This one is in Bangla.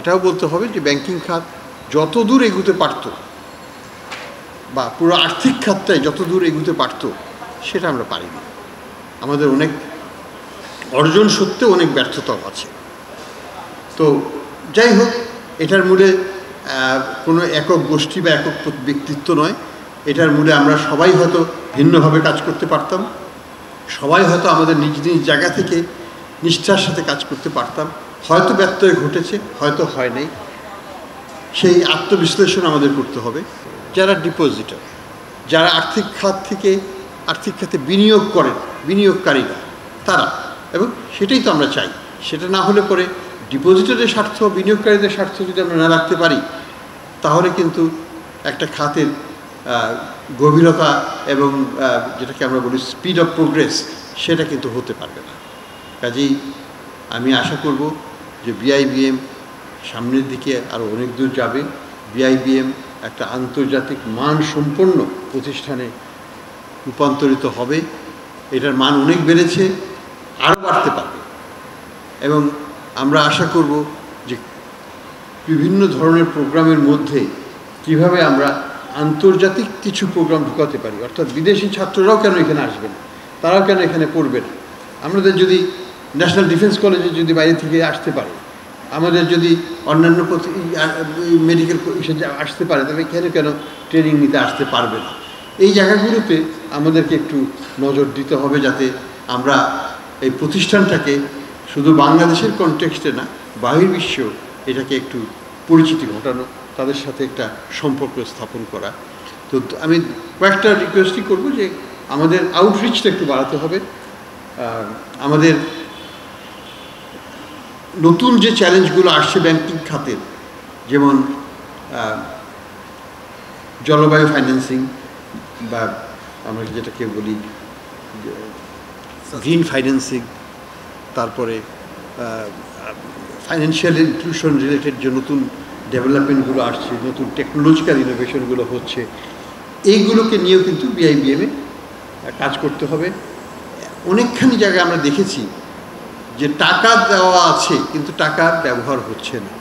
এটাও বলতে হবে যে ব্যাংকিং খাত যতদূর এগুতে পারত বা পুরো আর্থিক খাতটাই যতদূর এগুতে পারত সেটা আমরা পারিনি। আমাদের অনেক অর্জন সত্ত্বেও অনেক ব্যর্থতাও আছে। তো যাই হোক, এটার মূলে কোনো একক গোষ্ঠী বা একক ব্যক্তিত্ব নয়, এটার মূলে আমরা সবাই হয়তো ভিন্নভাবে কাজ করতে পারতাম, সবাই হয়তো আমাদের নিজ নিজ জায়গা থেকে নিষ্ঠার সাথে কাজ করতে পারতাম। হয়তো ব্যত্যয় ঘটেছে, হয়তো হয় নাই। সেই আত্মবিশ্লেষণ আমাদের করতে হবে। যারা ডিপোজিটার, যারা আর্থিক খাত থেকে আর্থিক খাতে বিনিয়োগ করেন, বিনিয়োগকারীরা তারা, এবং সেটাই তো আমরা চাই। সেটা না হলে পরে ডিপোজিটারের স্বার্থ, বিনিয়োগকারীদের স্বার্থ যদি আমরা না রাখতে পারি, তাহলে কিন্তু একটা খাতের গভীরতা এবং যেটাকে আমরা বলি স্পিড অফ প্রোগ্রেস, সেটা কিন্তু হতে পারবে না। কাজেই আমি আশা করব যে বিআইবিএম সামনের দিকে আরও অনেক দূর যাবে। বিআইবিএম একটা আন্তর্জাতিক মানসম্পন্ন প্রতিষ্ঠানে রূপান্তরিত হবে। এটার মান অনেক বেড়েছে, আরও বাড়তে পারবে। এবং আমরা আশা করব যে বিভিন্ন ধরনের প্রোগ্রামের মধ্যে কিভাবে আমরা আন্তর্জাতিক কিছু প্রোগ্রাম ঢুকাতে পারি, অর্থাৎ বিদেশি ছাত্ররাও কেন এখানে আসবে না, তারাও কেন এখানে পড়বে না। আমাদের যদি ন্যাশনাল ডিফেন্স কলেজে যদি বাইরে থেকে আসতে পারে, আমাদের যদি অন্যান্য মেডিকেল আসতে পারে, তবে এখানে কেন ট্রেনিং নিতে আসতে পারবে না। এই জায়গাগুলোতে আমাদেরকে একটু নজর দিতে হবে, যাতে আমরা এই প্রতিষ্ঠানটাকে শুধু বাংলাদেশের কনটেক্সটে না, বহির্বিশ্বেও এটাকে একটু পরিচিতি ঘটানো, তাদের সাথে একটা সম্পর্ক স্থাপন করা। তো আমি কয়েকটা রিকোয়েস্টই করব যে আমাদের আউটরিচটা একটু বাড়াতে হবে। আমাদের নতুন যে চ্যালেঞ্জগুলো আসছে ব্যাংকিং খাতের, যেমন জলবায়ু ফাইন্যান্সিং বা আমরা যেটাকে বলি গ্রিন ফাইন্যান্সিং, তারপরে ফাইন্যান্সিয়াল ইনক্লুশন রিলেটেড যে নতুন ডেভেলপমেন্টগুলো আসছে, নতুন টেকনোলজিক্যাল ইনোভেশনগুলো হচ্ছে, এইগুলোকে নিয়েও কিন্তু বিআইবিএমে কাজ করতে হবে। অনেকখানি জায়গায় আমরা দেখেছি যে টাকা দেওয়া আছে কিন্তু টাকার ব্যবহার হচ্ছে না।